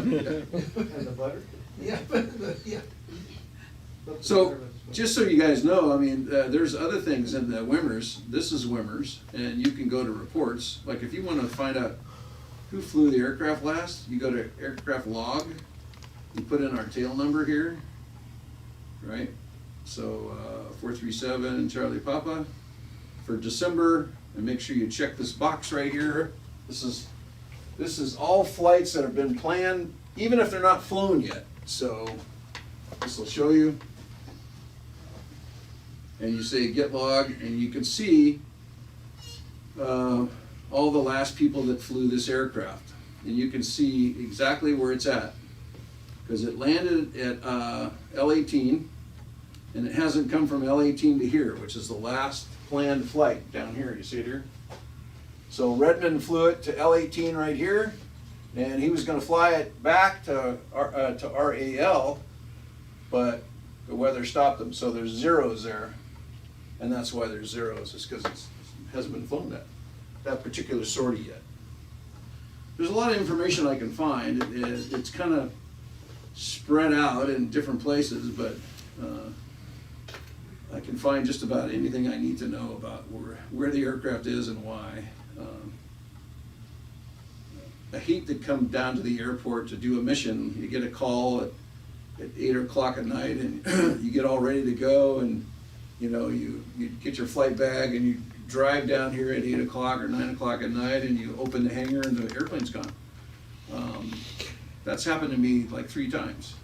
we did that. And the butter? Yeah, yeah. So, just so you guys know, I mean, there's other things in the Wimmers. This is Wimmers, and you can go to reports. Like if you want to find out who flew the aircraft last, you go to aircraft log. You put in our tail number here, right? So 437 Charlie Papa for December, and make sure you check this box right here. This is all flights that have been planned, even if they're not flown yet. So this will show you. And you say get log, and you can see all the last people that flew this aircraft. And you can see exactly where it's at. Because it landed at L-18, and it hasn't come from L-18 to here, which is the last planned flight down here. You see it here? So Redmond flew it to L-18 right here, and he was going to fly it back to RAL, but the weather stopped him. So there's zeros there, and that's why there's zeros. It's because it hasn't been flown that particular sortie yet. There's a lot of information I can find. It's kind of spread out in different places, but I can find just about anything I need to know about where the aircraft is and why. I hate to come down to the airport to do a mission. You get a call at 8 o'clock at night, and you get all ready to go, and you get your flight bag and you drive down here at 8 o'clock or 9 o'clock at night, and you open the hangar and the airplane's gone. That's happened to me like 3 times.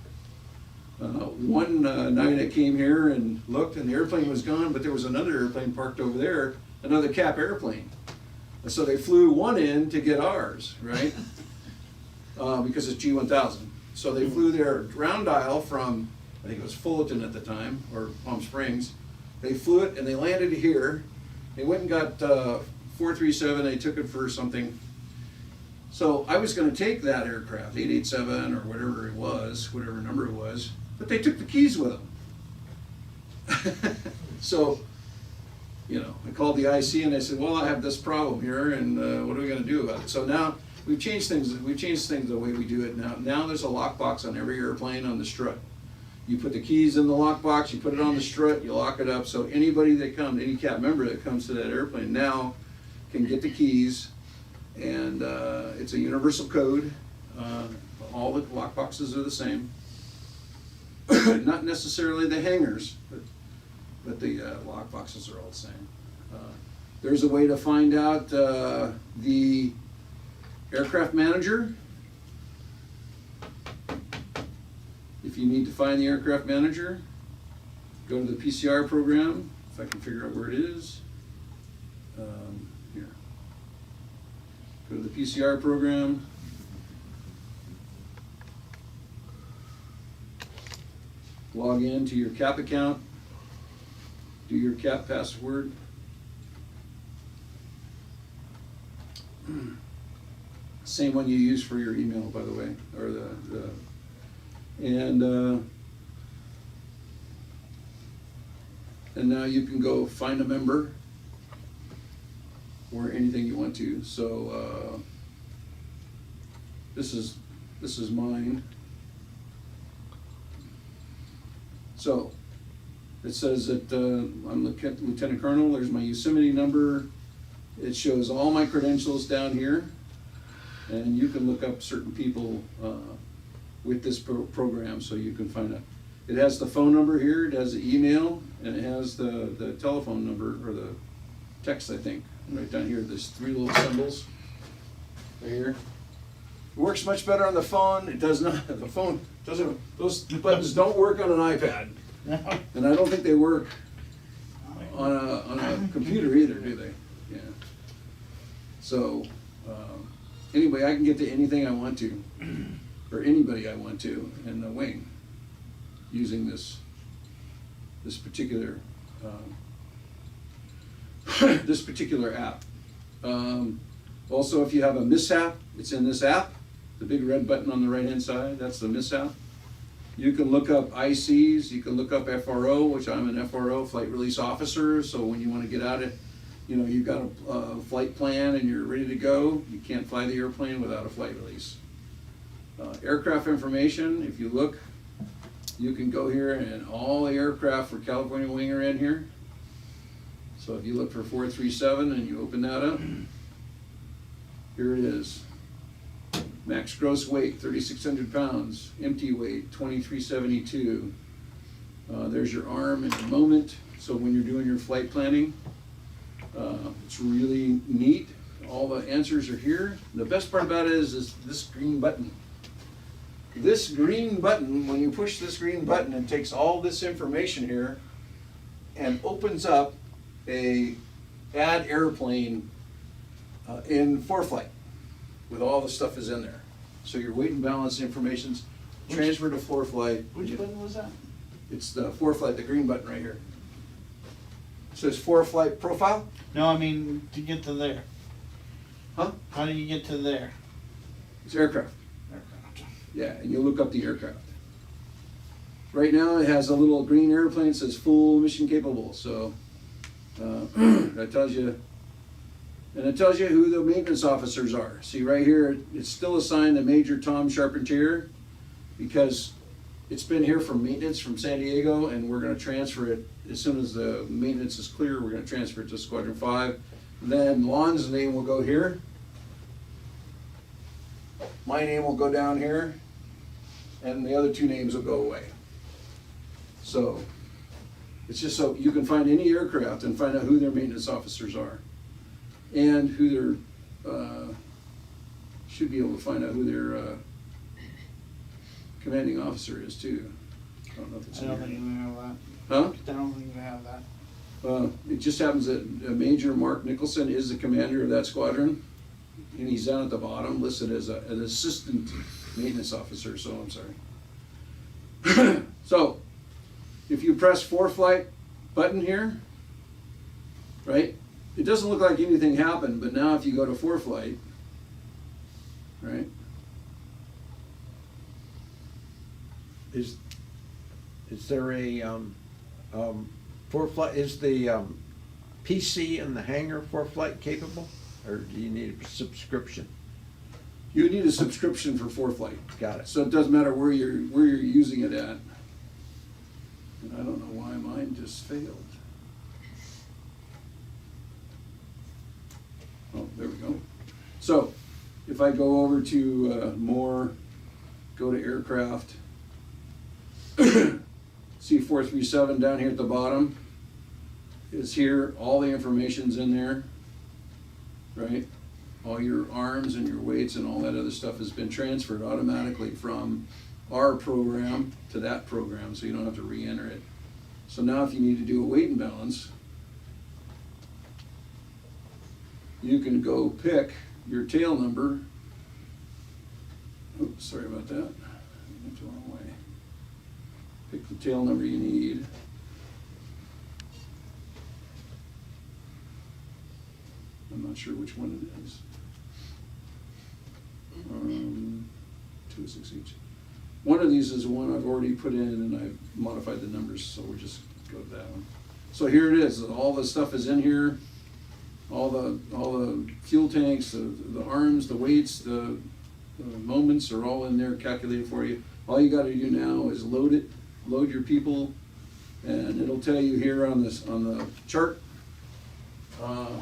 One night I came here and looked, and the airplane was gone, but there was another airplane parked over there, another cap airplane. And so they flew one in to get ours, right? Because it's G1000. So they flew their ground dial from, I think it was Fullerton at the time, or Palm Springs. They flew it and they landed here. They went and got 437, they took it for something. So I was gonna take that aircraft, 887 or whatever it was, whatever number it was, but they took the keys with them. So, I called the IC and I said, well, I have this problem here, and what are we gonna do about it? So now we've changed things the way we do it now. Now there's a lockbox on every airplane on the strut. You put the keys in the lockbox, you put it on the strut, you lock it up, so anybody that comes, any CAP member that comes to that airplane now can get the keys, and it's a universal code. All the lockboxes are the same. Not necessarily the hangars, but the lockboxes are all the same. There's a way to find out the aircraft manager. If you need to find the aircraft manager, go to the PCR program, if I can figure out where it is. Here. Go to the PCR program. Log in to your CAP account. Do your CAP password. Same one you use for your email, by the way, or and now you can go find a member or anything you want to. So this is mine. So it says that I'm Lieutenant Colonel. There's my Yosemite number. It shows all my credentials down here, and you can look up certain people with this program, so you can find out. It has the phone number here, it has the email, and it has the telephone number, or the text, I think, right down here. There's 3 little symbols right here. It works much better on the phone. It does not. The phone doesn't. Those buttons don't work on an iPad, and I don't think they work on a computer either, do they? Yeah. So anyway, I can get to anything I want to, or anybody I want to in the wing, using this particular this particular app. Also, if you have a mishap, it's in this app. The big red button on the right-hand side, that's the mishap. You can look up ICs, you can look up FRO, which I'm an FRO, flight release officer, so when you want to get out of, you've got a flight plan and you're ready to go, you can't fly the airplane without a flight release. Aircraft information, if you look, you can go here and all the aircraft for California Wing are in here. So if you look for 437 and you open that up, here it is. Max gross weight, 3,600 pounds. Empty weight, 2,372. There's your arm and your moment. So when you're doing your flight planning, it's really neat. All the answers are here. The best part about it is this green button. This green button, when you push this green button, it takes all this information here and opens up a add airplane in ForeFlight with all the stuff is in there. So your weight and balance information's transferred to ForeFlight. Which button was that? It's the ForeFlight, the green button right here. It says ForeFlight profile. No, I mean, to get to there. Huh? How do you get to there? It's aircraft. Aircraft. Yeah, and you look up the aircraft. Right now it has a little green airplane that says full mission capable, so that tells you, and it tells you who the maintenance officers are. See right here, it's still assigned to Major Tom Charpentier because it's been here from maintenance from San Diego, and we're going to transfer it as soon as the maintenance is clear. We're going to transfer it to Squadron 5. Then Lon's name will go here. My name will go down here, and the other two names will go away. So it's just so you can find any aircraft and find out who their maintenance officers are, and who their should be able to find out who their commanding officer is too. I don't know if it's I in don't here. think we have that. Huh? I don't think we have that. It just happens that Major Mark Nicholson is the commander of that squadron, and he's down at the bottom listed as an assistant maintenance officer, so I'm sorry. So, if you press ForeFlight button here, right, it doesn't look like anything happened, but now if you go to ForeFlight, right, Is there a, ForeFlight, is the, PC in the hangar ForeFlight capable? Or do you need a subscription? you need a subscription for ForeFlight. Got it. So it doesn't matter where you're using it at. And I don't know why mine just failed. Oh, there we go. So if I go over to more, go to aircraft, see 437 down here at the bottom. It's here, all the information's in there, right? All your arms and your weights and all that other stuff has been transferred automatically from our program to that program, so you don't have to re-enter it. So now if you need to do a weight and balance, you can go pick your tail number. Oops, sorry about that. I went the wrong way. Pick the tail number you need. I'm not sure which one it is. 206 each. One of these is one I've already put in and I've modified the numbers, so we'll just go to that one. So here it is. All the stuff is in here. All the fuel tanks, the arms, the weights, the moments are all in there calculated for you. All you got to do now is load it, load your people, and it'll tell you here on the chart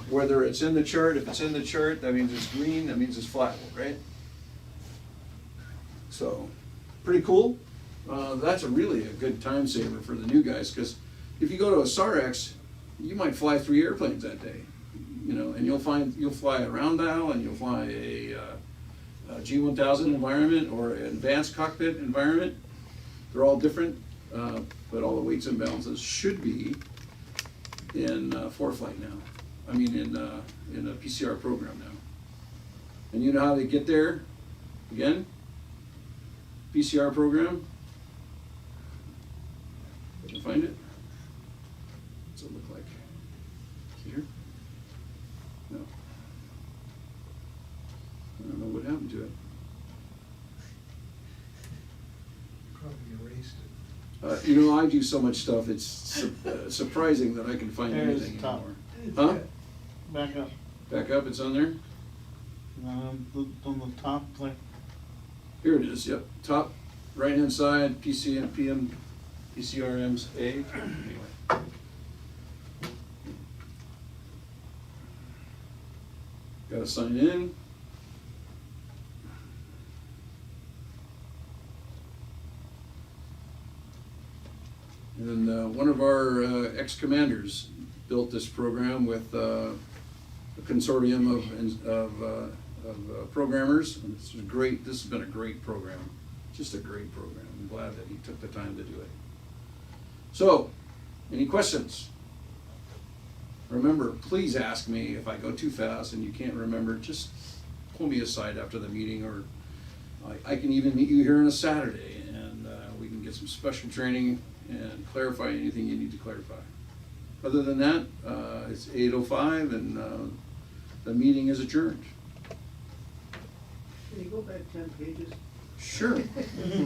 whether it's in the chart. If it's in the chart, that means it's green. That means it's flat, right? So, pretty cool. That's really a good time saver for the new guys, because if you go to a SARX, you might fly 3 airplanes that day, and you'll fly a round dial, and you'll fly a G1000 environment or an advanced cockpit environment. They're all different, but all the weights and balances should be in ForeFlight now. I mean, in a PCR program now. And you know how to get there? Again? PCR program? Can you find it? What's it look like? Here? No. I don't know what happened to it. Probably erased it. You know, I do so much stuff, it's surprising that I can find There it is, anything top. anymore. Huh? Back up. Back up, it's on there? On the top there. Here it is, yep. Top, right-hand side, PCM, PM, PCRM's A. Anyway. Gotta sign in. And one of our ex-commanders built this program with a consortium of programmers. And this is great. This has been a great program, just a great program. I'm glad that he took the time to do it. So, any questions? Remember, please ask me if I go too fast and you can't remember. Just pull me aside after the meeting, or I can even meet you here on a Saturday, and we can get some special training and clarify anything you need to clarify. Other than that, it's 8:05 and the meeting is adjourned. Can you go back 10 pages? Sure.